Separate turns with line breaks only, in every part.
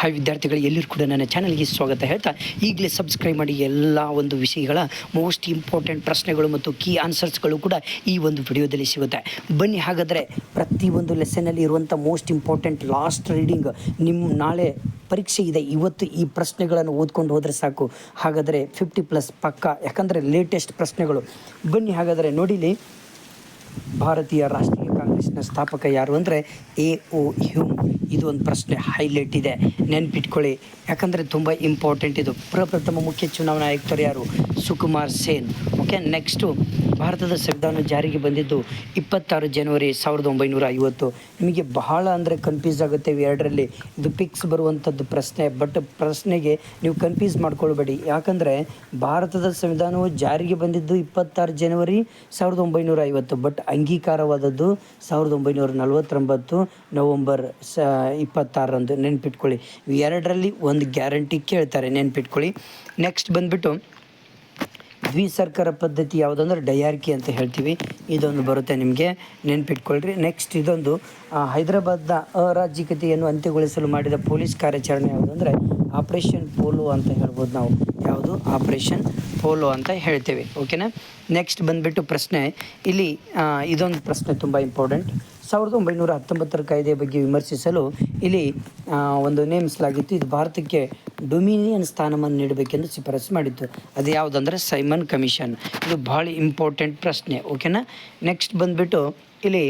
Hi ವಿದ್ಯಾರ್ಥಿಗಳು, ಎಲ್ಲರೂ ಕೂಡ ನನ್ನ ಚಾನಲ್ಗೆ ಸ್ವಾಗತ ಹೇಳ್ತಾ ಈಗಲೇ ಸಬ್ಸ್ಕ್ರೈಬ್ ಮಾಡಿ. ಎಲ್ಲ ಒಂದು ವಿಷಯಗಳ ಮೋಸ್ಟ್ ಇಂಪಾರ್ಟೆಂಟ್ ಪ್ರಶ್ನೆಗಳು ಮತ್ತು ಕೀ ಆನ್ಸರ್ಸ್ಗಳು ಕೂಡ ಈ ಒಂದು ವಿಡಿಯೋದಲ್ಲಿ ಸಿಗುತ್ತೆ. ಬನ್ನಿ, ಹಾಗಾದರೆ ಪ್ರತಿಯೊಂದು ಲೆಸನಲ್ಲಿ ಇರುವಂಥ ಮೋಸ್ಟ್ ಇಂಪಾರ್ಟೆಂಟ್ ಲಾಸ್ಟ್ ರೀಡಿಂಗ್ ನಿಮ್ಮ ನಾಳೆ ಪರೀಕ್ಷೆ ಇದೆ. ಇವತ್ತು ಈ ಪ್ರಶ್ನೆಗಳನ್ನು ಓದ್ಕೊಂಡು ಹೋದರೆ ಸಾಕು. ಹಾಗಾದರೆ 50+ ಪಕ್ಕ, ಯಾಕಂದರೆ ಲೇಟೆಸ್ಟ್ ಪ್ರಶ್ನೆಗಳು. ಬನ್ನಿ ಹಾಗಾದರೆ ನೋಡಿಲಿ. ಭಾರತೀಯ ರಾಷ್ಟ್ರೀಯ ಕಾಂಗ್ರೆಸ್ನ ಸ್ಥಾಪಕ ಯಾರು ಅಂದರೆ A.O. ಹ್ಯೂಮ್. ಇದು ಒಂದು ಪ್ರಶ್ನೆ ಹೈಲೈಟ್ ಇದೆ, ನೆನ್ಪಿಟ್ಕೊಳ್ಳಿ, ಯಾಕಂದರೆ ತುಂಬ ಇಂಪಾರ್ಟೆಂಟ್ ಇದು. ಪ್ರಪ್ರಥಮ ಮುಖ್ಯ ಚುನಾವಣಾ ಆಯುಕ್ತರು ಯಾರು? ಸುಕುಮಾರ್ ಸೇನ್. ಓಕೆ, ನೆಕ್ಸ್ಟು ಭಾರತದ ಸಂವಿಧಾನ ಜಾರಿಗೆ ಬಂದಿದ್ದು 26 ಜನವರಿ 1950. ನಿಮಗೆ ಬಹಳ ಅಂದರೆ ಕನ್ಫ್ಯೂಸ್ ಆಗುತ್ತೆ ಎರಡರಲ್ಲಿ. ಇದು ಫಿಕ್ಸ್ ಬರುವಂಥದ್ದು ಪ್ರಶ್ನೆ, ಬಟ್ ಪ್ರಶ್ನೆಗೆ ನೀವು ಕನ್ಫ್ಯೂಸ್ ಮಾಡ್ಕೊಳ್ಬೇಡಿ. ಯಾಕಂದರೆ ಭಾರತದ ಸಂವಿಧಾನವು ಜಾರಿಗೆ ಬಂದಿದ್ದು 26 ಜನವರಿ 1950, ಬಟ್ ಅಂಗೀಕಾರವಾದದ್ದು 1949 ನವಂಬರ್ 26ರಂದು. ನೆನ್ಪಿಟ್ಕೊಳ್ಳಿ, ಎರಡರಲ್ಲಿ ಒಂದು ಗ್ಯಾರಂಟಿ ಕೇಳ್ತಾರೆ, ನೆನ್ಪಿಟ್ಕೊಳ್ಳಿ. ನೆಕ್ಸ್ಟ್ ಬಂದುಬಿಟ್ಟು ದ್ವಿಸರ್ಕಾರ ಪದ್ಧತಿ ಯಾವುದಂದ್ರೆ ಡಯಾರ್ಕಿ ಅಂತ ಹೇಳ್ತೀವಿ. ಇದೊಂದು ಬರುತ್ತೆ, ನಿಮಗೆ ನೆನ್ಪಿಟ್ಕೊಳ್ರಿ. ನೆಕ್ಸ್ಟ್ ಇದೊಂದು ಹೈದರಾಬಾದ್ನ ಅರಾಜಕತೆಯನ್ನು ಅಂತ್ಯಗೊಳಿಸಲು ಮಾಡಿದ ಪೊಲೀಸ್ ಕಾರ್ಯಾಚರಣೆ ಯಾವುದು ಅಂದರೆ ಆಪರೇಷನ್ ಪೋಲೋ ಅಂತ ಹೇಳ್ಬೋದು ನಾವು. ಯಾವುದು? ಆಪರೇಷನ್ ಪೋಲೋ ಅಂತ ಹೇಳ್ತೇವೆ. ಓಕೆನಾ. ನೆಕ್ಸ್ಟ್ ಬಂದುಬಿಟ್ಟು ಪ್ರಶ್ನೆ ಇಲ್ಲಿ ಇದೊಂದು ಪ್ರಶ್ನೆ ತುಂಬ ಇಂಪಾರ್ಟೆಂಟ್. 1919 ಕಾಯ್ದೆಯ ಬಗ್ಗೆ ವಿಮರ್ಶಿಸಲು ಇಲ್ಲಿ ಒಂದು ನೇಮಿಸಲಾಗಿತ್ತು. ಇದು ಭಾರತಕ್ಕೆ ಡೊಮಿನಿಯನ್ ಸ್ಥಾನಮಾನ ನೀಡಬೇಕೆಂದು ಶಿಫಾರಸು ಮಾಡಿತ್ತು. ಅದು ಯಾವುದಂದ್ರೆ ಸೈಮನ್ ಕಮಿಷನ್. ಇದು ಭಾಳ ಇಂಪಾರ್ಟೆಂಟ್ ಪ್ರಶ್ನೆ. ಓಕೆನಾ. ನೆಕ್ಸ್ಟ್ ಬಂದುಬಿಟ್ಟು ಇಲ್ಲಿ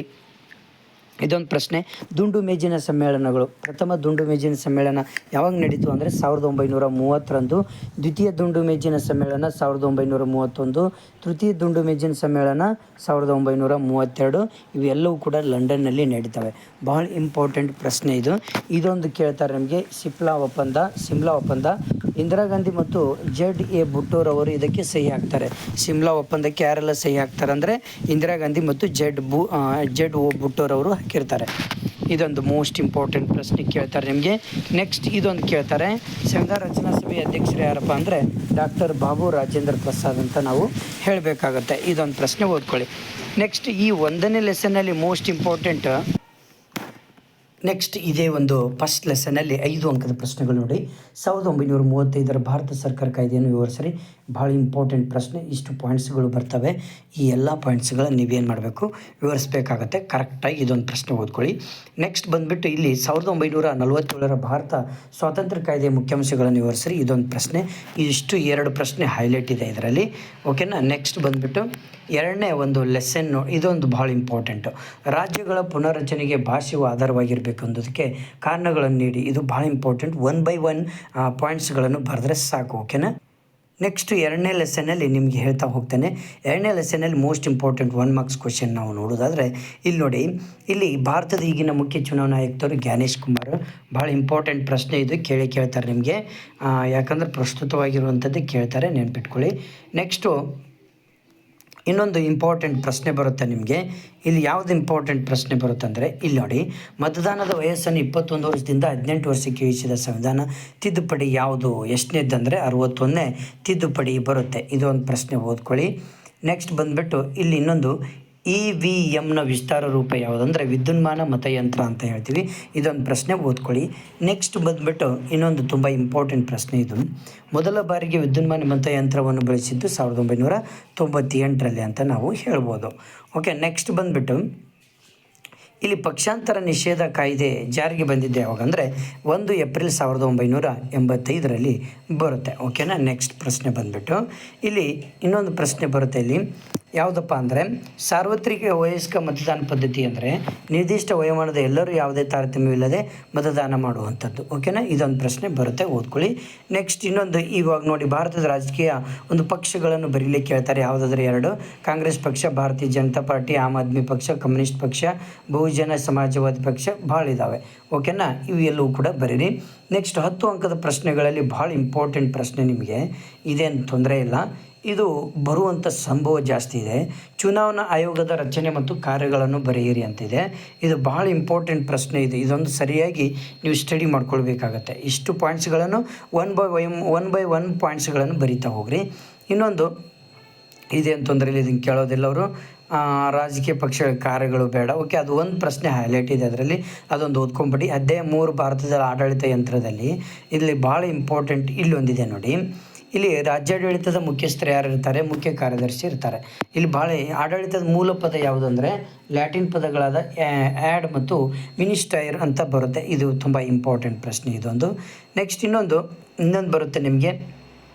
ಇದೊಂದು ಪ್ರಶ್ನೆ, ದುಂಡು ಮೇಜಿನ ಸಮ್ಮೇಳನಗಳು. ಪ್ರಥಮ ದುಂಡು ಮೇಜಿನ ಸಮ್ಮೇಳನ ಯಾವಾಗ ನಡೀತು ಅಂದರೆ 1930ರಂದು. ದ್ವಿತೀಯ ದುಂಡು ಮೇಜಿನ ಸಮ್ಮೇಳನ 1931. ತೃತೀಯ ದುಂಡು ಮೇಜಿನ ಸಮ್ಮೇಳನ 1932. ಇವೆಲ್ಲವೂ ಕೂಡ ಲಂಡನ್ನಲ್ಲಿ ನಡೀತವೆ. ಭಾಳ ಇಂಪಾರ್ಟೆಂಟ್ ಪ್ರಶ್ನೆ ಇದು. ಇದೊಂದು ಕೇಳ್ತಾರೆ ನಮಗೆ. ಸಿಮ್ಲಾ ಒಪ್ಪಂದ. ಇಂದಿರಾ ಗಾಂಧಿ ಮತ್ತು Z.A. ಭುಟ್ಟೋರವರು ಇದಕ್ಕೆ ಸಹಿ ಹಾಕ್ತಾರೆ. ಸಿಮ್ಲಾ ಒಪ್ಪಂದಕ್ಕೆ ಯಾರೆಲ್ಲ ಸಹಿ ಹಾಕ್ತಾರೆ ಅಂದರೆ ಇಂದಿರಾ ಗಾಂಧಿ ಮತ್ತು Z.O. ಭುಟ್ಟೋರವರು ಹಾಕಿರ್ತಾರೆ. ಇದೊಂದು ಮೋಸ್ಟ್ ಇಂಪಾರ್ಟೆಂಟ್ ಪ್ರಶ್ನೆ ಕೇಳ್ತಾರೆ ನಿಮಗೆ. ನೆಕ್ಸ್ಟ್ ಇದೊಂದು ಕೇಳ್ತಾರೆ, ಸಂವಿಧಾನ ರಚನಾ ಸಭೆಯ ಅಧ್ಯಕ್ಷರು ಯಾರಪ್ಪ ಅಂದರೆ ಡಾಕ್ಟರ್ ಬಾಬು ರಾಜೇಂದ್ರ ಪ್ರಸಾದ್ ಅಂತ ನಾವು ಹೇಳಬೇಕಾಗತ್ತೆ. ಇದೊಂದು ಪ್ರಶ್ನೆ ಓದ್ಕೊಳ್ಳಿ. ನೆಕ್ಸ್ಟ್ ಈ 1ನೇ ಲೆಸನ್ನಲ್ಲಿ ಮೋಸ್ಟ್ ಇಂಪಾರ್ಟೆಂಟ್. ನೆಕ್ಸ್ಟ್ ಇದೇ ಒಂದು ಫಸ್ಟ್ ಲೆಸನಲ್ಲಿ 5 ಅಂಕದ ಪ್ರಶ್ನೆಗಳು ನೋಡಿ. 1935 ಭಾರತ ಸರ್ಕಾರ ಕಾಯ್ದೆಯನ್ನು ವಿವರಿಸಿರಿ. ಭಾಳ ಇಂಪಾರ್ಟೆಂಟ್ ಪ್ರಶ್ನೆ. ಇಷ್ಟು ಪಾಯಿಂಟ್ಸ್ಗಳು ಬರ್ತವೆ. ಈ ಎಲ್ಲ ಪಾಯಿಂಟ್ಸ್ಗಳನ್ನು ನೀವೇನು ಮಾಡಬೇಕು? ವಿವರಿಸಬೇಕಾಗತ್ತೆ ಕರೆಕ್ಟಾಗಿ. ಇದೊಂದು ಪ್ರಶ್ನೆ ಓದ್ಕೊಳ್ಳಿ. ನೆಕ್ಸ್ಟ್ ಬಂದುಬಿಟ್ಟು ಇಲ್ಲಿ 1947 ಭಾರತ ಸ್ವಾತಂತ್ರ್ಯ ಕಾಯ್ದೆಯ ಮುಖ್ಯಾಂಶಗಳನ್ನು ವಿವರಿಸಿರಿ. ಇದೊಂದು ಪ್ರಶ್ನೆ. ಇಷ್ಟು 2 ಪ್ರಶ್ನೆ ಹೈಲೈಟ್ ಇದೆ ಇದರಲ್ಲಿ. ಓಕೆನಾ. ನೆಕ್ಸ್ಟ್ ಬಂದುಬಿಟ್ಟು 2ನೇ ಒಂದು ಲೆಸನ್ನು. ಇದೊಂದು ಭಾಳ ಇಂಪಾರ್ಟೆಂಟು. ರಾಜ್ಯಗಳ ಪುನರ್ರಚನೆಗೆ ಭಾಷೆಯು ಆಧಾರವಾಗಿರಬೇಕು ಅನ್ನೋದಕ್ಕೆ ಕಾರಣಗಳನ್ನು ನೀಡಿ. ಇದು ಭಾಳ ಇಂಪಾರ್ಟೆಂಟ್. 1 by 1 ಪಾಯಿಂಟ್ಸ್ಗಳನ್ನು ಬರೆದ್ರೆ ಸಾಕು. ಓಕೆನಾ. ನೆಕ್ಸ್ಟ್ 2ನೇ ಲೆಸನಲ್ಲಿ ನಿಮಗೆ ಹೇಳ್ತಾ ಹೋಗ್ತೇನೆ. 2ನೇ ಲೆಸನಲ್ಲಿ ಮೋಸ್ಟ್ ಇಂಪಾರ್ಟೆಂಟ್ 1 ಮಾರ್ಕ್ಸ್ ಕ್ವಶನ್ ನಾವು ನೋಡೋದಾದರೆ ಇಲ್ಲಿ ನೋಡಿ. ಇಲ್ಲಿ ಭಾರತದ ಈಗಿನ ಮುಖ್ಯ ಚುನಾವಣಾ ಆಯುಕ್ತರು ಜ್ಞಾನೇಶ್ ಕುಮಾರ್. ಭಾಳ ಇಂಪಾರ್ಟೆಂಟ್ ಪ್ರಶ್ನೆ ಇದು. ಕೇಳ್ತಾರೆ ನಿಮಗೆ, ಯಾಕಂದರೆ ಪ್ರಸ್ತುತವಾಗಿರುವಂಥದ್ದು ಕೇಳ್ತಾರೆ, ನೆನ್ಪಿಟ್ಕೊಳ್ಳಿ. ನೆಕ್ಸ್ಟು ಇನ್ನೊಂದು ಇಂಪಾರ್ಟೆಂಟ್ ಪ್ರಶ್ನೆ ಬರುತ್ತೆ ನಿಮಗೆ. ಇಲ್ಲಿ ಯಾವುದು ಇಂಪಾರ್ಟೆಂಟ್ ಪ್ರಶ್ನೆ ಬರುತ್ತೆ ಅಂದರೆ ಇಲ್ಲಿ ನೋಡಿ, ಮತದಾನದ ವಯಸ್ಸನ್ನು 21 ವರ್ಷದಿಂದ 18 ವರ್ಷಕ್ಕೆ ಇಳಿಸಿದ ಸಂವಿಧಾನ ತಿದ್ದುಪಡಿ ಯಾವುದು? ಎಷ್ಟನೇದಂದರೆ 61ನೇ ತಿದ್ದುಪಡಿ ಬರುತ್ತೆ. ಇದೊಂದು ಪ್ರಶ್ನೆ ಓದ್ಕೊಳ್ಳಿ. ನೆಕ್ಸ್ಟ್ ಬಂದುಬಿಟ್ಟು ಇಲ್ಲಿ ಇನ್ನೊಂದು EVMನ ವಿಸ್ತಾರ ರೂಪ ಯಾವುದಂದರೆ ವಿದ್ಯುನ್ಮಾನ ಮತಯಂತ್ರ ಅಂತ ಹೇಳ್ತೀವಿ. ಇದೊಂದು ಪ್ರಶ್ನೆ ಓದ್ಕೊಳ್ಳಿ. ನೆಕ್ಸ್ಟ್ ಬಂದುಬಿಟ್ಟು ಇನ್ನೊಂದು ತುಂಬ ಇಂಪಾರ್ಟೆಂಟ್ ಪ್ರಶ್ನೆ ಇದು. ಮೊದಲ ಬಾರಿಗೆ ವಿದ್ಯುನ್ಮಾನ ಮತಯಂತ್ರವನ್ನು ಬಳಸಿದ್ದು 1998ರಲ್ಲಿ ಅಂತ ನಾವು ಹೇಳ್ಬೋದು. ಓಕೆ. ನೆಕ್ಸ್ಟ್ ಬಂದುಬಿಟ್ಟು ಇಲ್ಲಿ ಪಕ್ಷಾಂತರ ನಿಷೇಧ ಕಾಯ್ದೆ ಜಾರಿಗೆ ಬಂದಿದ್ದು ಯಾವಾಗ ಅಂದರೆ 1 ಏಪ್ರಿಲ್ 1985ರಲ್ಲಿ ಬರುತ್ತೆ. ಓಕೆನಾ. ನೆಕ್ಸ್ಟ್ ಪ್ರಶ್ನೆ ಬಂದುಬಿಟ್ಟು ಇಲ್ಲಿ ಇನ್ನೊಂದು ಪ್ರಶ್ನೆ ಬರುತ್ತೆ. ಇಲ್ಲಿ ಯಾವುದಪ್ಪ ಅಂದರೆ ಸಾರ್ವತ್ರಿಕ ವಯಸ್ಕ ಮತದಾನ ಪದ್ಧತಿ ಅಂದರೆ ನಿರ್ದಿಷ್ಟ ವಯೋಮಾನದ ಎಲ್ಲರೂ ಯಾವುದೇ ತಾರತಮ್ಯವಿಲ್ಲದೆ ಮತದಾನ ಮಾಡುವಂಥದ್ದು. ಓಕೆನಾ. ಇದೊಂದು ಪ್ರಶ್ನೆ ಬರುತ್ತೆ, ಓದ್ಕೊಳ್ಳಿ. ನೆಕ್ಸ್ಟ್ ಇನ್ನೊಂದು ಇವಾಗ ನೋಡಿ, ಭಾರತದ ರಾಜಕೀಯ ಒಂದು ಪಕ್ಷಗಳನ್ನು ಬರೀಲಿಕ್ಕೆ ಹೇಳ್ತಾರೆ. ಯಾವುದಾದ್ರೂ 2: ಕಾಂಗ್ರೆಸ್ ಪಕ್ಷ, ಭಾರತೀಯ ಜನತಾ ಪಾರ್ಟಿ, ಆಮ್ ಆದ್ಮಿ ಪಕ್ಷ, ಕಮ್ಯುನಿಸ್ಟ್ ಪಕ್ಷ, ಬಹುಜನ ಸಮಾಜವಾದಿ ಪಕ್ಷ, ಭಾಳ ಇದ್ದಾವೆ. ಓಕೆನಾ. ಇವು ಎಲ್ಲವೂ ಕೂಡ ಬರೀರಿ. ನೆಕ್ಸ್ಟ್ 10 ಅಂಕದ ಪ್ರಶ್ನೆಗಳಲ್ಲಿ ಭಾಳ ಇಂಪಾರ್ಟೆಂಟ್ ಪ್ರಶ್ನೆ ನಿಮಗೆ. ಇದೇನು ತೊಂದರೆ ಇಲ್ಲ, ಇದು ಬರುವಂಥ ಸಂಭವ ಜಾಸ್ತಿ ಇದೆ. ಚುನಾವಣಾ ಆಯೋಗದ ರಚನೆ ಮತ್ತು ಕಾರ್ಯಗಳನ್ನು ಬರೆಯಿರಿ ಅಂತಿದೆ. ಇದು ಭಾಳ ಇಂಪಾರ್ಟೆಂಟ್ ಪ್ರಶ್ನೆ ಇದೆ. ಇದೊಂದು ಸರಿಯಾಗಿ ನೀವು ಸ್ಟಡಿ ಮಾಡ್ಕೊಳ್ಬೇಕಾಗತ್ತೆ. ಇಷ್ಟು ಪಾಯಿಂಟ್ಸ್ಗಳನ್ನು 1 by 1 ಪಾಯಿಂಟ್ಸ್ಗಳನ್ನು ಬರೀತಾ ಹೋಗ್ರಿ. ಇನ್ನೊಂದು ಇದೇನು ತೊಂದರೆ ಇಲ್ಲ, ಇದನ್ನು ಕೇಳೋದಿಲ್ಲ ಅವರು. ರಾಜಕೀಯ ಪಕ್ಷಗಳ ಕಾರ್ಯಗಳು ಬೇಡ. ಓಕೆ, ಅದು ಒಂದು ಪ್ರಶ್ನೆ ಹೈಲೈಟ್ ಇದೆ ಅದರಲ್ಲಿ, ಅದೊಂದು ಓದ್ಕೊಂಬಿಡಿ. ಅಧ್ಯಾಯ 3 ಭಾರತದ ಆಡಳಿತ ಯಂತ್ರದಲ್ಲಿ ಇಲ್ಲಿ ಭಾಳ ಇಂಪಾರ್ಟೆಂಟ್ ಇಲ್ಲೊಂದಿದೆ ನೋಡಿ. ಇಲ್ಲಿ ರಾಜ್ಯಾಡಳಿತದ ಮುಖ್ಯಸ್ಥರು ಯಾರು ಇರ್ತಾರೆ? ಮುಖ್ಯ ಕಾರ್ಯದರ್ಶಿ ಇರ್ತಾರೆ. ಇಲ್ಲಿ ಭಾಳ ಆಡಳಿತದ ಮೂಲ ಪದ ಯಾವುದು ಅಂದರೆ ಲ್ಯಾಟಿನ್ ಪದಗಳಾದ ಆ್ಯಡ್ ಮತ್ತು ಮಿನಿಸ್ಟೈರ್ ಅಂತ ಬರುತ್ತೆ. ಇದು ತುಂಬ ಇಂಪಾರ್ಟೆಂಟ್ ಪ್ರಶ್ನೆ ಇದೊಂದು. ನೆಕ್ಸ್ಟ್ ಇನ್ನೊಂದು ಬರುತ್ತೆ ನಿಮಗೆ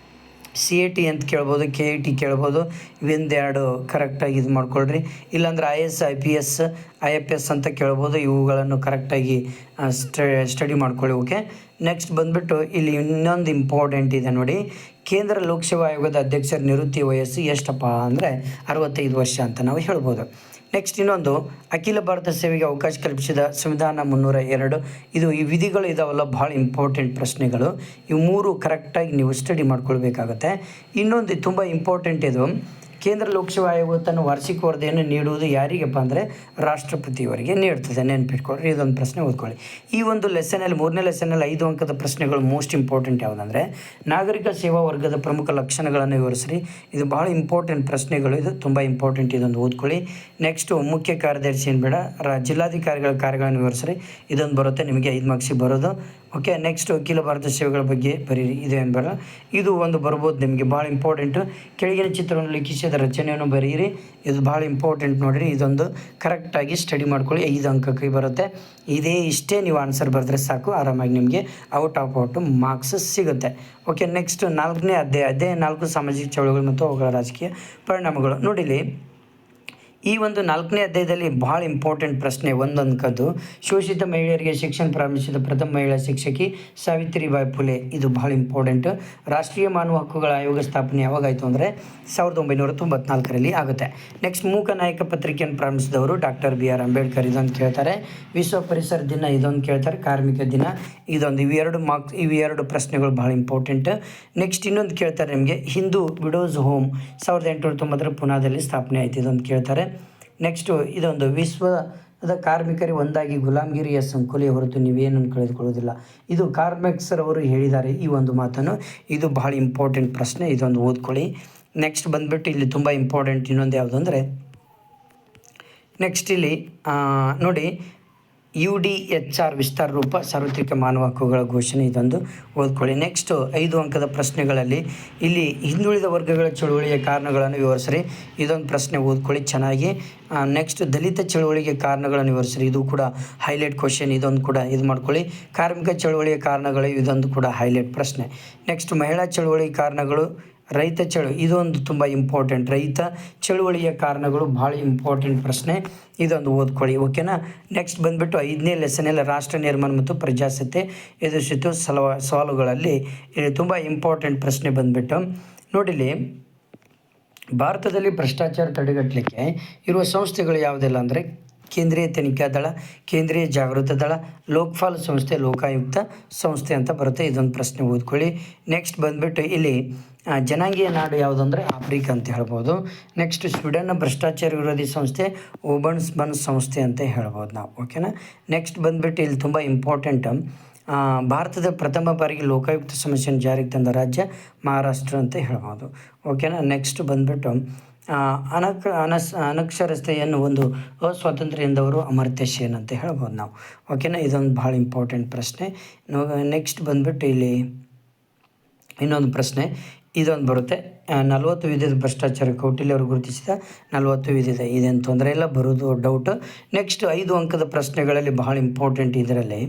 CAT ಅಂತ ಕೇಳ್ಬೋದು, KIT ಕೇಳ್ಬೋದು. ಇವೆಂದೆರಡು ಕರೆಕ್ಟಾಗಿ ಇದು ಮಾಡ್ಕೊಳ್ರಿ. ಇಲ್ಲಾಂದ್ರೆ IAS IPS IFS ಅಂತ ಕೇಳ್ಬೋದು. ಇವುಗಳನ್ನು ಕರೆಕ್ಟಾಗಿ ಸ್ಟಡಿ ಮಾಡ್ಕೊಳ್ಳಿ. ಓಕೆ, ನೆಕ್ಸ್ಟ್ ಬಂದುಬಿಟ್ಟು ಇಲ್ಲಿ ಇನ್ನೊಂದು ಇಂಪಾರ್ಟೆಂಟ್ ಇದೆ ನೋಡಿ. ಕೇಂದ್ರ ಲೋಕಸೇವಾ ಆಯೋಗದ ಅಧ್ಯಕ್ಷರ ನಿವೃತ್ತಿ ವಯಸ್ಸು ಎಷ್ಟಪ್ಪ ಅಂದರೆ 65 ವರ್ಷ ಅಂತ ನಾವು ಹೇಳ್ಬೋದು. ನೆಕ್ಸ್ಟ್ ಇನ್ನೊಂದು ಅಖಿಲ ಭಾರತ ಸೇವೆಗೆ ಅವಕಾಶ ಕಲ್ಪಿಸಿದ ಸಂವಿಧಾನ 302. ಇದು ಈ ವಿಧಿಗಳು ಇದಾವಲ್ಲ, ಭಾಳ ಇಂಪಾರ್ಟೆಂಟ್ ಪ್ರಶ್ನೆಗಳು. ಇವು 3 ಕರೆಕ್ಟಾಗಿ ನೀವು ಸ್ಟಡಿ ಮಾಡ್ಕೊಳ್ಬೇಕಾಗತ್ತೆ. ಇನ್ನೊಂದು ತುಂಬ ಇಂಪಾರ್ಟೆಂಟ್ ಇದು, ಕೇಂದ್ರ ಲೋಕಸೇವಾ ಆಯೋಗ ತನ್ನ ವಾರ್ಷಿಕ ವರದಿಯನ್ನು ನೀಡುವುದು ಯಾರಿಗಪ್ಪ ಅಂದರೆ ರಾಷ್ಟ್ರಪತಿಯವರಿಗೆ ನೀಡ್ತದೆ. ನೆನ್ಪಿಟ್ಕೊಳ್ರಿ, ಇದೊಂದು ಪ್ರಶ್ನೆ ಓದ್ಕೊಳ್ಳಿ. ಈ ಒಂದು ಲೆಸನಲ್ಲಿ 3ನೇ ಲೆಸನಲ್ಲಿ 5 ಅಂಕದ ಪ್ರಶ್ನೆಗಳು ಮೋಸ್ಟ್ ಇಂಪಾರ್ಟೆಂಟ್ ಯಾವುದಂದರೆ ನಾಗರಿಕ ಸೇವಾ ವರ್ಗದ ಪ್ರಮುಖ ಲಕ್ಷಣಗಳನ್ನು ವಿವರಿಸ್ರಿ. ಇದು ಭಾಳ ಇಂಪಾರ್ಟೆಂಟ್ ಪ್ರಶ್ನೆಗಳು, ಇದು ತುಂಬ ಇಂಪಾರ್ಟೆಂಟ್, ಇದೊಂದು ಓದ್ಕೊಳ್ಳಿ. ನೆಕ್ಸ್ಟು ಮುಖ್ಯ ಕಾರ್ಯದರ್ಶಿ ಏನು ಬೇಡ, ಜಿಲ್ಲಾಧಿಕಾರಿಗಳ ಕಾರ್ಯಗಳನ್ನು ವಿವರಿಸ್ರಿ. ಇದೊಂದು ಬರುತ್ತೆ ನಿಮಗೆ 5 ಮಾರ್ಕ್ಸಿಗೆ ಬರೋದು. ಓಕೆ, ನೆಕ್ಸ್ಟು ಅಖಿಲ ಭಾರತ ಸೇವೆಗಳ ಬಗ್ಗೆ ಬರೀರಿ. ಇದೇನು ಬರಲ್ಲ, ಇದು ಒಂದು ಬರ್ಬೋದು ನಿಮಗೆ, ಭಾಳ ಇಂಪಾರ್ಟೆಂಟು. ಕೆಳಗಿನ ಚಿತ್ರವನ್ನು ಲಿಖಿಸಿದ ರಚನೆಯನ್ನು ಬರೀರಿ. ಇದು ಭಾಳ ಇಂಪಾರ್ಟೆಂಟ್ ನೋಡಿರಿ. ಇದೊಂದು ಕರೆಕ್ಟಾಗಿ ಸ್ಟಡಿ ಮಾಡ್ಕೊಳ್ಳಿ, 5 ಅಂಕಕ್ಕೆ ಬರುತ್ತೆ. ಇಷ್ಟೇ ನೀವು ಆನ್ಸರ್ ಬರೆದ್ರೆ ಸಾಕು, ಆರಾಮಾಗಿ ನಿಮಗೆ ಔಟ್ ಮಾರ್ಕ್ಸ್ ಸಿಗುತ್ತೆ. ಓಕೆ, ನೆಕ್ಸ್ಟ್ 4ನೇ ಅಧ್ಯಾಯ 4 ಸಾಮಾಜಿಕ ಚಳವಳಿಗಳು ಮತ್ತು ಅವುಗಳ ರಾಜಕೀಯ ಪರಿಣಾಮಗಳು. ನೋಡಿಲಿ, ಈ ಒಂದು 4ನೇ ಅಧ್ಯಾಯದಲ್ಲಿ ಭಾಳ ಇಂಪಾರ್ಟೆಂಟ್ ಪ್ರಶ್ನೆ ಒಂದೊಂದು. ಶೋಷಿತ ಮಹಿಳೆಯರಿಗೆ ಶಿಕ್ಷಣ ಪ್ರಾರಂಭಿಸಿದ ಪ್ರಥಮ ಮಹಿಳಾ ಶಿಕ್ಷಕಿ ಸಾವಿತ್ರಿಬಾಯಿ ಫುಲೆ. ಇದು ಭಾಳ ಇಂಪಾರ್ಟೆಂಟ್. ರಾಷ್ಟ್ರೀಯ ಮಾನವ ಹಕ್ಕುಗಳ ಆಯೋಗ ಸ್ಥಾಪನೆ ಯಾವಾಗಾಯಿತು ಅಂದರೆ 1994ರಲ್ಲಿ ಆಗುತ್ತೆ. ನೆಕ್ಸ್ಟ್ ಮೂಕ ನಾಯಕ ಪತ್ರಿಕೆಯನ್ನು ಪ್ರಾರಂಭಿಸಿದವರು ಡಾಕ್ಟರ್ BR ಅಂಬೇಡ್ಕರ್. ಇದೊಂದು ಕೇಳ್ತಾರೆ. ವಿಶ್ವ ಪರಿಸರ ದಿನ ಇದೊಂದು ಕೇಳ್ತಾರೆ. ಕಾರ್ಮಿಕ ದಿನ ಇದೊಂದು. ಇವೆರಡು ಪ್ರಶ್ನೆಗಳು ಭಾಳ ಇಂಪಾರ್ಟೆಂಟ್. ನೆಕ್ಸ್ಟ್ ಇನ್ನೊಂದು ಕೇಳ್ತಾರೆ ನಿಮಗೆ, ಹಿಂದೂ ವಿಡೋಸ್ ಹೋಮ್ 1890 ಪುನಾದಲ್ಲಿ ಸ್ಥಾಪನೆ ಆಯಿತು. ಇದೊಂದು ಕೇಳ್ತಾರೆ. ನೆಕ್ಸ್ಟು ಇದೊಂದು ವಿಶ್ವದ ಕಾರ್ಮಿಕರಿಗೆ ಒಂದಾಗಿ ಗುಲಾಮಗಿರಿಯ ಸಂಕುಲಿಯ ಹೊರತು ನೀವೇನನ್ನು ಕಳೆದುಕೊಳ್ಳೋದಿಲ್ಲ. ಇದು ಕಾರ್ಮೆಕ್ಸರವರು ಹೇಳಿದ್ದಾರೆ ಈ ಒಂದು ಮಾತನ್ನು. ಇದು ಭಾಳ ಇಂಪಾರ್ಟೆಂಟ್ ಪ್ರಶ್ನೆ, ಇದೊಂದು ಓದ್ಕೊಳ್ಳಿ. ನೆಕ್ಸ್ಟ್ ಬಂದುಬಿಟ್ಟು ಇಲ್ಲಿ ತುಂಬ ಇಂಪಾರ್ಟೆಂಟ್ ಇನ್ನೊಂದು ಯಾವುದು ಅಂದರೆ, ನೆಕ್ಸ್ಟ್ ಇಲ್ಲಿ ನೋಡಿ, UDHR ವಿಸ್ತಾರ ರೂಪ ಸಾರ್ವತ್ರಿಕ ಮಾನವ ಹಕ್ಕುಗಳ ಘೋಷಣೆ. ಇದೊಂದು ಓದ್ಕೊಳ್ಳಿ. ನೆಕ್ಸ್ಟು 5 ಅಂಕದ ಪ್ರಶ್ನೆಗಳಲ್ಲಿ ಇಲ್ಲಿ ಹಿಂದುಳಿದ ವರ್ಗಗಳ ಚಳುವಳಿಯ ಕಾರಣಗಳನ್ನು ವಿವರಿಸ್ರಿ. ಇದೊಂದು ಪ್ರಶ್ನೆ ಓದ್ಕೊಳ್ಳಿ ಚೆನ್ನಾಗಿ. ನೆಕ್ಸ್ಟ್ ದಲಿತ ಚಳುವಳಿಗೆ ಕಾರಣಗಳನ್ನು ವಿವರಿಸ್ರಿ. ಇದು ಕೂಡ ಹೈಲೈಟ್ ಕ್ವಶನ್, ಇದೊಂದು ಕೂಡ ಇದು ಮಾಡ್ಕೊಳ್ಳಿ. ಕಾರ್ಮಿಕ ಚಳುವಳಿಯ ಕಾರಣಗಳು, ಇದೊಂದು ಕೂಡ ಹೈಲೈಟ್ ಪ್ರಶ್ನೆ. ನೆಕ್ಸ್ಟ್ ಮಹಿಳಾ ಚಳುವಳಿ ಕಾರಣಗಳು, ರೈತ ಇದೊಂದು ತುಂಬ ಇಂಪಾರ್ಟೆಂಟ್. ರೈತ ಚಳುವಳಿಯ ಕಾರಣಗಳು ಭಾಳ ಇಂಪಾರ್ಟೆಂಟ್ ಪ್ರಶ್ನೆ, ಇದೊಂದು ಓದ್ಕೊಳ್ಳಿ. ಓಕೆನಾ. ನೆಕ್ಸ್ಟ್ ಬಂದುಬಿಟ್ಟು 5ನೇ ಲೆಸನಲ್ಲಿ ರಾಷ್ಟ್ರ ನಿರ್ಮಾಣ ಮತ್ತು ಪ್ರಜಾಸತ್ತೆ ಎದುರಿಸಿತು ಸವಾಲುಗಳಲ್ಲಿ ಇಲ್ಲಿ ತುಂಬ ಇಂಪಾರ್ಟೆಂಟ್ ಪ್ರಶ್ನೆ ಬಂದುಬಿಟ್ಟು ನೋಡಿಲಿ, ಭಾರತದಲ್ಲಿ ಭ್ರಷ್ಟಾಚಾರ ತಡೆಗಟ್ಟಲಿಕ್ಕೆ ಇರುವ ಸಂಸ್ಥೆಗಳು ಯಾವುದೆಲ್ಲ ಅಂದರೆ ಕೇಂದ್ರೀಯ ತನಿಖಾ ದಳ, ಕೇಂದ್ರೀಯ ಜಾಗೃತ ದಳ, ಲೋಕಪಾಲ್ ಸಂಸ್ಥೆ, ಲೋಕಾಯುಕ್ತ ಸಂಸ್ಥೆ ಅಂತ ಬರುತ್ತೆ. ಇದೊಂದು ಪ್ರಶ್ನೆ ಓದ್ಕೊಳ್ಳಿ. ನೆಕ್ಸ್ಟ್ ಬಂದುಬಿಟ್ಟು ಇಲ್ಲಿ ಜನಾಂಗೀಯ ನಾಡು ಯಾವುದು ಅಂದರೆ ಆಫ್ರಿಕಾ ಅಂತ ಹೇಳ್ಬೋದು. ನೆಕ್ಸ್ಟ್ ಸ್ವೀಡನ್ನ ಭ್ರಷ್ಟಾಚಾರ ವಿರೋಧಿ ಸಂಸ್ಥೆ ಓಬನ್ಸ್ಬರ್ನ್ ಸಂಸ್ಥೆ ಅಂತ ಹೇಳ್ಬೋದು ನಾವು. ಓಕೆನಾ. ನೆಕ್ಸ್ಟ್ ಬಂದುಬಿಟ್ಟು ಇಲ್ಲಿ ತುಂಬ ಇಂಪಾರ್ಟೆಂಟ್, ಭಾರತದ ಪ್ರಥಮ ಬಾರಿಗೆ ಲೋಕಾಯುಕ್ತ ಸಮಸ್ಯೆಯನ್ನು ಜಾರಿಗೆ ತಂದ ರಾಜ್ಯ ಮಹಾರಾಷ್ಟ್ರ ಅಂತ ಹೇಳ್ಬೋದು. ಓಕೆನಾ. ನೆಕ್ಸ್ಟ್ ಬಂದುಬಿಟ್ಟು ಅನಕ್ಷರತೆಯನ್ನು ಒಂದು ಅಸ್ವಾತಂತ್ರ್ಯ ಎಂದವರು ಅಮರ್ತ್ಯ ಸೇನ್ ಅಂತ ಹೇಳ್ಬೋದು ನಾವು. ಓಕೆನಾ. ಇದೊಂದು ಭಾಳ ಇಂಪಾರ್ಟೆಂಟ್ ಪ್ರಶ್ನೆ. ನೆಕ್ಸ್ಟ್ ಬಂದುಬಿಟ್ಟು ಇಲ್ಲಿ ಇನ್ನೊಂದು ಪ್ರಶ್ನೆ ಇದೊಂದು ಬರುತ್ತೆ. 40 ವಿಧದ ಭ್ರಷ್ಟಾಚಾರ ಕೌಟಿಲ್ಯವರು ಗುರುತಿಸಿದ 40 ವಿಧದ. ಇದೇನು ತೊಂದರೆ ಇಲ್ಲ, ಬರೋದು ಡೌಟು. ನೆಕ್ಸ್ಟ್ 5 ಅಂಕದ ಪ್ರಶ್ನೆಗಳಲ್ಲಿ ಭಾಳ ಇಂಪಾರ್ಟೆಂಟ್ ಇದರಲ್ಲಿ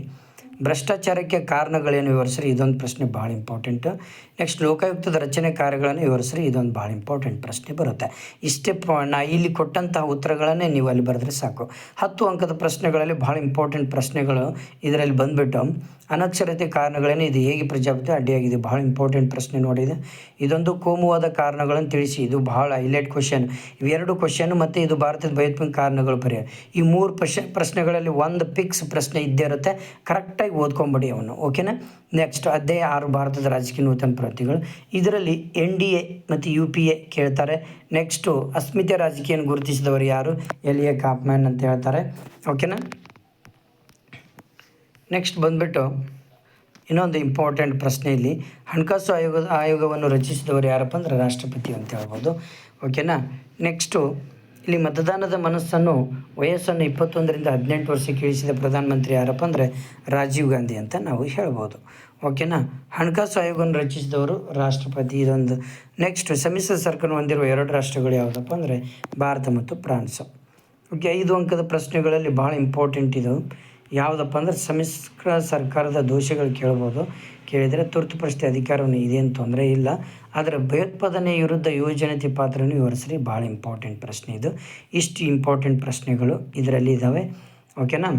ಭ್ರಷ್ಟಾಚಾರಕ್ಕೆ ಕಾರಣಗಳೇನು ವಿವರಿಸ್ರಿ. ಇದೊಂದು ಪ್ರಶ್ನೆ ಭಾಳ ಇಂಪಾರ್ಟೆಂಟು. ನೆಕ್ಸ್ಟ್ ಲೋಕಾಯುಕ್ತದ ರಚನೆ ಕಾರ್ಯಗಳನ್ನು ವಿವರಿಸ್ರಿ. ಇದೊಂದು ಭಾಳ ಇಂಪಾರ್ಟೆಂಟ್ ಪ್ರಶ್ನೆ ಬರುತ್ತೆ. ಇಷ್ಟೇ ಇಲ್ಲಿ ಕೊಟ್ಟಂತಹ ಉತ್ತರಗಳನ್ನೇ ನೀವು ಅಲ್ಲಿ ಬರೆದ್ರೆ ಸಾಕು. 10 ಅಂಕದ ಪ್ರಶ್ನೆಗಳಲ್ಲಿ ಭಾಳ ಇಂಪಾರ್ಟೆಂಟ್ ಪ್ರಶ್ನೆಗಳು ಇದರಲ್ಲಿ ಬಂದುಬಿಟ್ಟು ಅನಕ್ಷರತೆ ಕಾರಣಗಳೇನು, ಇದು ಹೇಗೆ ಪ್ರಜಾಪ್ರಭುತ್ವ ಅಡ್ಡಿಯಾಗಿದೆ, ಭಾಳ ಇಂಪಾರ್ಟೆಂಟ್ ಪ್ರಶ್ನೆ ನೋಡಿದೆ. ಇದೊಂದು ಕೋಮುವಾದ ಕಾರಣಗಳನ್ನು ತಿಳಿಸಿ. ಇದು ಭಾಳ ಹೈಲೈಟ್ ಕ್ವಶನ್. ಇವೆರಡು ಕ್ವಶನ್ ಮತ್ತು ಇದು ಭಾರತದ ಭಯೋತ್ಪಾದಕ ಕಾರಣಗಳು ಬರೆಯ. ಈ 3 ಪ್ರಶ್ನೆಗಳಲ್ಲಿ ಒಂದು ಫಿಕ್ಸ್ ಪ್ರಶ್ನೆ ಇದ್ದೇ ಇರುತ್ತೆ. ಕರೆಕ್ಟಾಗಿ ಓದ್ಕೊಂಬಿಡಿ ಅವನು. ಓಕೆನಾ. ನೆಕ್ಸ್ಟ್ ಅಧ್ಯಾಯ 6 ಭಾರತದ ರಾಜಕೀಯ ನೂತನ ಪ್ರವೃತ್ತಿಗಳು. ಇದರಲ್ಲಿ NDA ಮತ್ತು UPA ಕೇಳ್ತಾರೆ. ನೆಕ್ಸ್ಟು ಅಸ್ಮಿತೆ ರಾಜಕೀಯವನ್ನು ಗುರುತಿಸಿದವರು ಯಾರು, ಎಲಿಯ ಕಾಫ್ಮ್ಯಾನ್ ಅಂತ ಹೇಳ್ತಾರೆ. ಓಕೆನಾ. ನೆಕ್ಸ್ಟ್ ಬಂದುಬಿಟ್ಟು ಇನ್ನೊಂದು ಇಂಪಾರ್ಟೆಂಟ್ ಪ್ರಶ್ನೆ, ಇಲ್ಲಿ ಹಣಕಾಸು ಆಯೋಗವನ್ನು ರಚಿಸಿದವರು ಯಾರಪ್ಪ ಅಂದರೆ ರಾಷ್ಟ್ರಪತಿ ಅಂತ ಹೇಳ್ಬೋದು. ಓಕೆನಾ. ನೆಕ್ಸ್ಟು ಇಲ್ಲಿ ಮತದಾನದ ಮನಸ್ಸನ್ನು ವಯಸ್ಸನ್ನು 21ರಿಂದ 18 ವರ್ಷಕ್ಕೆ ಇಳಿಸಿದ ಪ್ರಧಾನಮಂತ್ರಿ ಯಾರಪ್ಪ ಅಂದರೆ ರಾಜೀವ್ ಗಾಂಧಿ ಅಂತ ನಾವು ಹೇಳ್ಬೋದು. ಓಕೆನಾ. ಹಣಕಾಸು ಆಯೋಗವನ್ನು ರಚಿಸಿದವರು ರಾಷ್ಟ್ರಪತಿ. ಇದೊಂದು. ನೆಕ್ಸ್ಟ್, ಸಮ್ಮಿಶ್ರ ಸರ್ಕಾರ ಹೊಂದಿರುವ 2 ರಾಷ್ಟ್ರಗಳು ಯಾವುದಪ್ಪ ಅಂದರೆ ಭಾರತ ಮತ್ತು ಫ್ರಾನ್ಸ್. ಓಕೆ, 5 ಅಂಕದ ಪ್ರಶ್ನೆಗಳಲ್ಲಿ ಭಾಳ ಇಂಪಾರ್ಟೆಂಟ್ ಇದು ಯಾವುದಪ್ಪ ಅಂದರೆ ಸಮ್ಮಿಶ್ರ ಸರ್ಕಾರದ ದೋಷಗಳು ಕೇಳಿದರೆ ತುರ್ತು ಪರಿಸ್ಥಿತಿ ಅಧಿಕಾರವನ್ನು ಇದೇನು ತೊಂದರೆ ಇಲ್ಲ, ಆದರೆ ಭಯೋತ್ಪಾದನೆ ವಿರುದ್ಧ ಯುವಜನತೆ ಪಾತ್ರವನ್ನು ವಿವರಿಸ್ರಿ. ಭಾಳ ಇಂಪಾರ್ಟೆಂಟ್ ಪ್ರಶ್ನೆ ಇದು. ಇಷ್ಟು ಇಂಪಾರ್ಟೆಂಟ್ ಪ್ರಶ್ನೆಗಳು ಇದರಲ್ಲಿ ಇದ್ದಾವೆ. ಓಕೆನಾ,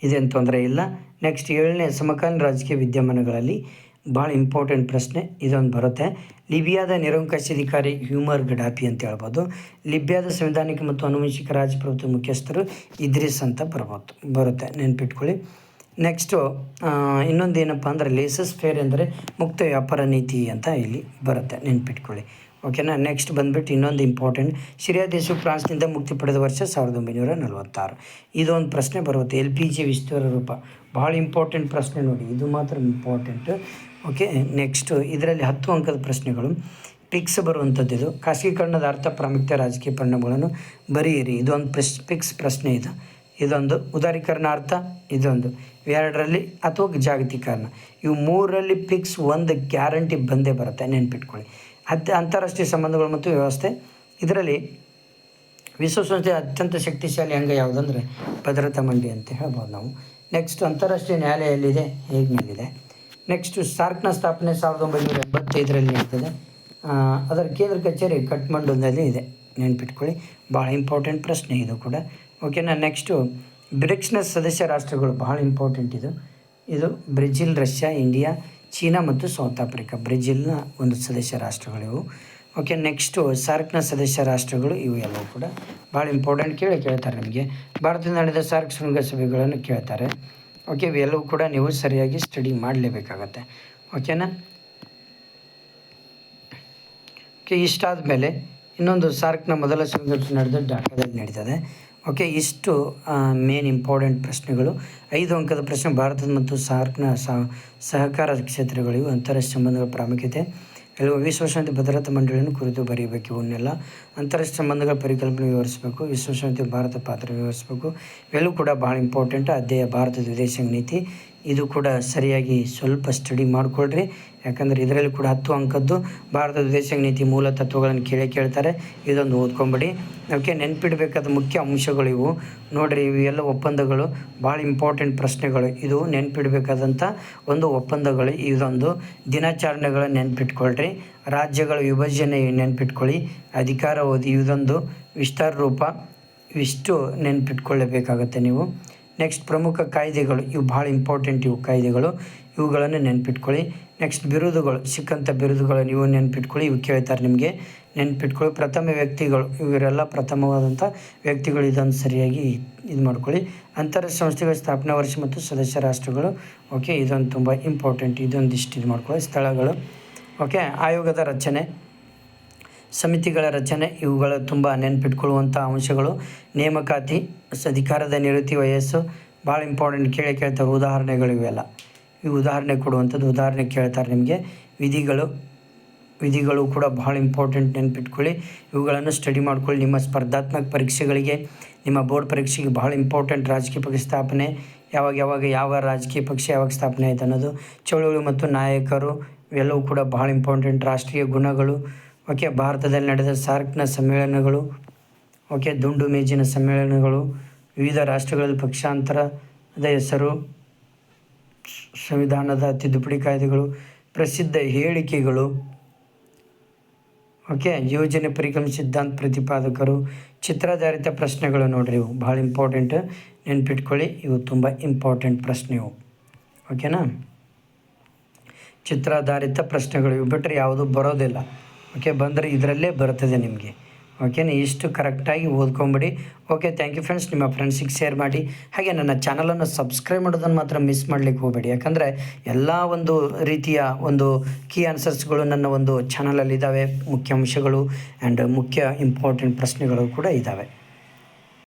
ಇದೇನು ತೊಂದರೆ ಇಲ್ಲ. ನೆಕ್ಸ್ಟ್, 7ನೇ ಸಮಕಾಲೀನ ರಾಜಕೀಯ ವಿದ್ಯಮಾನಗಳಲ್ಲಿ ಭಾಳ ಇಂಪಾರ್ಟೆಂಟ್ ಪ್ರಶ್ನೆ ಇದೊಂದು ಬರುತ್ತೆ. ಲಿಬಿಯಾದ ನಿರಂಕುಶಾಧಿಕಾರಿ ಹ್ಯೂಮರ್ ಗಡಾಫಿ ಅಂತ ಹೇಳ್ಬೋದು. ಲಿಬಿಯಾದ ಸಂವಿಧಾನಿಕ ಮತ್ತು ಆನುವಂಶಿಕ ರಾಜಪ್ರಭುತ್ವ ಮುಖ್ಯಸ್ಥರು ಇದ್ರಿಸ್ ಅಂತ ಬರುತ್ತೆ, ನೆನ್ಪಿಟ್ಕೊಳ್ಳಿ. ನೆಕ್ಸ್ಟು ಇನ್ನೊಂದು ಏನಪ್ಪ ಅಂದರೆ ಲೇಸಸ್ ಫೇರ್ ಅಂದರೆ ಮುಕ್ತ ವ್ಯಾಪಾರ ನೀತಿ ಅಂತ ಇಲ್ಲಿ ಬರುತ್ತೆ, ನೆನ್ಪಿಟ್ಕೊಳ್ಳಿ. ಓಕೆನಾ. ನೆಕ್ಸ್ಟ್ ಬಂದುಬಿಟ್ಟು ಇನ್ನೊಂದು ಇಂಪಾರ್ಟೆಂಟ್, ಸಿರಿಯಾ ದೇಶವು ಫ್ರಾನ್ಸ್ನಿಂದ ಮುಕ್ತಿ ಪಡೆದ ವರ್ಷ 1946. ಇದೊಂದು ಪ್ರಶ್ನೆ ಬರುತ್ತೆ. LPG ವಿಸ್ತಾರ ರೂಪ ಭಾಳ ಇಂಪಾರ್ಟೆಂಟ್ ಪ್ರಶ್ನೆ ನೋಡಿ, ಇದು ಮಾತ್ರ ಇಂಪಾರ್ಟೆಂಟು. ಓಕೆ, ನೆಕ್ಸ್ಟು ಇದರಲ್ಲಿ 10 ಅಂಕದ ಪ್ರಶ್ನೆಗಳು ಪಿಕ್ಸ್ ಬರುವಂಥದ್ದು. ಇದು ಖಾಸಗೀಕರಣದ ಅರ್ಥ, ಪ್ರಾಮುಖ್ಯತೆ, ರಾಜಕೀಯ ಪರಿಣಾಮಗಳನ್ನು ಬರೆಯಿರಿ. ಇದೊಂದು ಪಿಕ್ಸ್ ಪ್ರಶ್ನೆ ಇದು. ಇದೊಂದು ಉದಾರೀಕರಣ ಅರ್ಥ, ಇದೊಂದು 2ರಲ್ಲಿ ಅಥವಾ ಜಾಗತೀಕರಣ. ಇವು 3ರಲ್ಲಿ ಪಿಕ್ಸ್ ಒಂದು ಗ್ಯಾರಂಟಿ ಬಂದೇ ಬರುತ್ತೆ, ನೆನ್ಪಿಟ್ಕೊಳ್ಳಿ. ಅಂತಾರಾಷ್ಟ್ರೀಯ ಸಂಬಂಧಗಳು ಮತ್ತು ವ್ಯವಸ್ಥೆ, ಇದರಲ್ಲಿ ವಿಶ್ವಸಂಸ್ಥೆಯ ಅತ್ಯಂತ ಶಕ್ತಿಶಾಲಿ ಅಂಗ ಯಾವುದಂದರೆ ಭದ್ರತಾ ಮಂಡಳಿ ಅಂತ ಹೇಳ್ಬೋದು ನಾವು. ನೆಕ್ಸ್ಟ್, ಅಂತಾರಾಷ್ಟ್ರೀಯ ನ್ಯಾಯಾಲಯ ಎಲ್ಲಿದೆ? ಹೇಗ್ನಲ್ಲಿದೆ. ನೆಕ್ಸ್ಟು ಸಾರ್ಕ್ನ ಸ್ಥಾಪನೆ 1985ರಲ್ಲಿ ನಡೀತದೆ. ಅದರ ಕೇಂದ್ರ ಕಚೇರಿ ಕಠ್ಮಂಡುನಲ್ಲಿ ಇದೆ, ನೆನ್ಪಿಟ್ಕೊಳ್ಳಿ. ಭಾಳ ಇಂಪಾರ್ಟೆಂಟ್ ಪ್ರಶ್ನೆ ಇದು ಕೂಡ. ಓಕೆನಾ. ನೆಕ್ಸ್ಟು ಬ್ರಿಕ್ಸ್ನ ಸದಸ್ಯ ರಾಷ್ಟ್ರಗಳು ಭಾಳ ಇಂಪಾರ್ಟೆಂಟ್ ಇದು ಬ್ರೆಜಿಲ್, ರಷ್ಯಾ, ಇಂಡಿಯಾ, ಚೀನಾ ಮತ್ತು ಸೌತ್ ಆಫ್ರಿಕಾ. ಬ್ರೆಜಿಲ್ನ ಒಂದು ಸದಸ್ಯ ರಾಷ್ಟ್ರಗಳಿವು. ಓಕೆ, ನೆಕ್ಸ್ಟು ಸಾರ್ಕ್ನ ಸದಸ್ಯ ರಾಷ್ಟ್ರಗಳು ಇವು ಎಲ್ಲವೂ ಕೂಡ ಭಾಳ ಇಂಪಾರ್ಟೆಂಟ್ ಕೇಳ್ತಾರೆ ನಿಮಗೆ. ಭಾರತದಲ್ಲಿ ನಡೆದ ಸಾರ್ಕ್ ಶೃಂಗಸಭೆಗಳನ್ನು ಕೇಳ್ತಾರೆ. ಓಕೆ, ಇವೆಲ್ಲವೂ ಕೂಡ ನೀವು ಸರಿಯಾಗಿ ಸ್ಟಡಿ ಮಾಡಲೇಬೇಕಾಗತ್ತೆ. ಓಕೆನಾ. ಓಕೆ, ಇಷ್ಟಾದ ಮೇಲೆ ಇನ್ನೊಂದು ಸಾರ್ಕ್ನ ಮೊದಲ ಶೃಂಗಸಭೆ ನಡೆದ ಢಾಕಾದಲ್ಲಿ ನಡೀತದೆ. ಓಕೆ, ಇಷ್ಟು ಮೇನ್ ಇಂಪಾರ್ಟೆಂಟ್ ಪ್ರಶ್ನೆಗಳು. 5 ಅಂಕದ ಪ್ರಶ್ನೆ ಭಾರತದ ಮತ್ತು ಸಾರ್ಕ್ನ ಸಹಕಾರ ಕ್ಷೇತ್ರಗಳಿವು, ಅಂತಾರಾಷ್ಟ್ರೀಯ ಸಂಬಂಧಗಳ ಪ್ರಾಮುಖ್ಯತೆ, ಕೆಲವು ವಿಶ್ವಸಂಸ್ಥೆ ಭದ್ರತಾ ಮಂಡಳಿಯನ್ನು ಕುರಿತು ಬರೀಬೇಕು. ಇವನ್ನೆಲ್ಲ ಅಂತಾರಾಷ್ಟ್ರೀಯ ಸಂಬಂಧಗಳ ಪರಿಕಲ್ಪನೆ ವಿವರಿಸಬೇಕು. ವಿಶ್ವಸಂಸ್ಥೆ ಭಾರತ ಪಾತ್ರ ವಿವರಿಸಬೇಕು. ಇವೆಲ್ಲವೂ ಕೂಡ ಭಾಳ ಇಂಪಾರ್ಟೆಂಟ್. ಅಧ್ಯಯ ಭಾರತದ ವಿದೇಶಾಂಗ ನೀತಿ, ಇದು ಕೂಡ ಸರಿಯಾಗಿ ಸ್ವಲ್ಪ ಸ್ಟಡಿ ಮಾಡಿಕೊಳ್ರಿ. ಯಾಕಂದರೆ ಇದರಲ್ಲಿ ಕೂಡ 10 ಅಂಕದ್ದು ಭಾರತದ ವಿದೇಶಾಂಗ ನೀತಿ ಮೂಲ ತತ್ವಗಳನ್ನು ಕೇಳ್ತಾರೆ. ಇದೊಂದು ಓದ್ಕೊಂಬಿಡಿ. ಓಕೆ, ನೆನ್ಪಿಡಬೇಕಾದ ಮುಖ್ಯ ಅಂಶಗಳು ಇವು ನೋಡಿರಿ. ಇವು ಎಲ್ಲ ಒಪ್ಪಂದಗಳು ಭಾಳ ಇಂಪಾರ್ಟೆಂಟ್ ಪ್ರಶ್ನೆಗಳು. ಇದು ನೆನ್ಪಿಡಬೇಕಾದಂಥ ಒಂದು ಒಪ್ಪಂದಗಳು. ಇದೊಂದು ದಿನಾಚರಣೆಗಳು ನೆನ್ಪಿಟ್ಕೊಳ್ರಿ. ರಾಜ್ಯಗಳ ವಿಭಜನೆ ನೆನ್ಪಿಟ್ಕೊಳ್ಳಿ. ಅಧಿಕಾರ ಓದಿ. ಇದೊಂದು ವಿಸ್ತಾರ ರೂಪ. ಇವಿಷ್ಟು ನೆನ್ಪಿಟ್ಕೊಳ್ಳಬೇಕಾಗತ್ತೆ ನೀವು. ನೆಕ್ಸ್ಟ್, ಪ್ರಮುಖ ಕಾಯ್ದೆಗಳು ಇವು ಭಾಳ ಇಂಪಾರ್ಟೆಂಟ್. ಇವು ಕಾಯ್ದೆಗಳು ಇವುಗಳನ್ನು ನೆನ್ಪಿಟ್ಕೊಳ್ಳಿ. ನೆಕ್ಸ್ಟ್, ಬಿರುದುಗಳು ಸಿಕ್ಕಂಥ ಬಿರುದುಗಳು ನೀವು ನೆನ್ಪಿಟ್ಕೊಳ್ಳಿ. ಇವು ಕೇಳ್ತಾರೆ ನಿಮಗೆ, ನೆನ್ಪಿಟ್ಕೊಳ್ಳಿ. ಪ್ರಥಮ ವ್ಯಕ್ತಿಗಳು ಇವರೆಲ್ಲ ಪ್ರಥಮವಾದಂಥ ವ್ಯಕ್ತಿಗಳು. ಇದನ್ನು ಸರಿಯಾಗಿ ಇದು ಮಾಡ್ಕೊಳ್ಳಿ. ಅಂತಾರಾಷ್ಟ್ರೀಯ ಸಂಸ್ಥೆಗಳ ಸ್ಥಾಪನಾ ವರ್ಷ ಮತ್ತು ಸದಸ್ಯ ರಾಷ್ಟ್ರಗಳು. ಓಕೆ, ಇದೊಂದು ತುಂಬ ಇಂಪಾರ್ಟೆಂಟ್. ಇದೊಂದಿಷ್ಟು ಇದು ಮಾಡ್ಕೊಳ್ಳಿ. ಸ್ಥಳಗಳು. ಓಕೆ, ಆಯೋಗದ ರಚನೆ, ಸಮಿತಿಗಳ ರಚನೆ ಇವುಗಳು ತುಂಬ ನೆನ್ಪಿಟ್ಕೊಳ್ಳುವಂಥ ಅಂಶಗಳು. ನೇಮಕಾತಿ, ಅಧಿಕಾರದ ನಿವೃತ್ತಿ ವಯಸ್ಸು ಭಾಳ ಇಂಪಾರ್ಟೆಂಟ್. ಕೇಳ್ತಾರೆ ಉದಾಹರಣೆಗಳು. ಇವೆಲ್ಲ ಇವು ಉದಾಹರಣೆ ಕೊಡುವಂಥದ್ದು. ಉದಾಹರಣೆ ಕೇಳ್ತಾರೆ ನಿಮಗೆ. ವಿಧಿಗಳು ಕೂಡ ಭಾಳ ಇಂಪಾರ್ಟೆಂಟ್, ನೆನ್ಪಿಟ್ಕೊಳ್ಳಿ. ಇವುಗಳನ್ನು ಸ್ಟಡಿ ಮಾಡ್ಕೊಳ್ಳಿ. ನಿಮ್ಮ ಸ್ಪರ್ಧಾತ್ಮಕ ಪರೀಕ್ಷೆಗಳಿಗೆ, ನಿಮ್ಮ ಬೋರ್ಡ್ ಪರೀಕ್ಷೆಗೆ ಭಾಳ ಇಂಪಾರ್ಟೆಂಟ್. ರಾಜಕೀಯ ಪಕ್ಷ ಸ್ಥಾಪನೆ ಯಾವ ರಾಜಕೀಯ ಪಕ್ಷ ಯಾವಾಗ ಸ್ಥಾಪನೆ ಆಯ್ತು ಅನ್ನೋದು. ಚಳುವಳಿ ಮತ್ತು ನಾಯಕರು ಇವೆಲ್ಲವೂ ಕೂಡ ಭಾಳ ಇಂಪಾರ್ಟೆಂಟ್. ರಾಷ್ಟ್ರೀಯ ಗುಣಗಳು. ಓಕೆ, ಭಾರತದಲ್ಲಿ ನಡೆದ ಸಾರ್ಕ್ನ ಸಮ್ಮೇಳನಗಳು. ಓಕೆ, ದುಂಡು ಮೇಜಿನ ಸಮ್ಮೇಳನಗಳು. ವಿವಿಧ ರಾಷ್ಟ್ರಗಳಲ್ಲಿ ಪಕ್ಷಾಂತರದ ಹೆಸರು, ಸಂವಿಧಾನದ ತಿದ್ದುಪಡಿ ಕಾಯ್ದೆಗಳು, ಪ್ರಸಿದ್ಧ ಹೇಳಿಕೆಗಳು. ಓಕೆ, ಯೋಜನೆ ಪರಿಕಲ್ಪನೆ ಸಿದ್ಧಾಂತ ಪ್ರತಿಪಾದಕರು, ಚಿತ್ರಾಧಾರಿತ ಪ್ರಶ್ನೆಗಳು ನೋಡ್ರಿ. ಇವು ಭಾಳ ಇಂಪಾರ್ಟೆಂಟ್, ನೆನ್ಪಿಟ್ಕೊಳ್ಳಿ. ಇವು ತುಂಬ ಇಂಪಾರ್ಟೆಂಟ್ ಪ್ರಶ್ನೆ ಇವು. ಓಕೆನಾ. ಚಿತ್ರಾಧಾರಿತ ಪ್ರಶ್ನೆಗಳು ಇವು ಬಿಟ್ಟರೆ ಯಾವುದೂ ಬರೋದಿಲ್ಲ. ಓಕೆ, ಬಂದರೆ ಇದರಲ್ಲೇ ಬರ್ತದೆ ನಿಮಗೆ. ಓಕೆನಾ. ಇಷ್ಟು ಕರೆಕ್ಟಾಗಿ ಓದ್ಕೊಂಬಿಡಿ. Okay, thank you friends. ನಿಮ್ಮ ಫ್ರೆಂಡ್ಸಿಗೆ ಶೇರ್ ಮಾಡಿ. ಹಾಗೆ ನನ್ನ ಚಾನಲನ್ನು ಸಬ್ಸ್ಕ್ರೈಬ್ ಮಾಡೋದನ್ನು ಮಾತ್ರ ಮಿಸ್ ಮಾಡಲಿಕ್ಕೆ ಹೋಗಬೇಡಿ. ಯಾಕಂದರೆ ಎಲ್ಲ ಒಂದು ರೀತಿಯ ಒಂದು ಕೀ ಆನ್ಸರ್ಸ್ಗಳು ನನ್ನ ಒಂದು ಚಾನಲಲ್ಲಿದ್ದಾವೆ. ಮುಖ್ಯಾಂಶಗಳು ಆ್ಯಂಡ್ ಮುಖ್ಯ ಇಂಪಾರ್ಟೆಂಟ್ ಪ್ರಶ್ನೆಗಳು ಕೂಡ ಇದ್ದಾವೆ.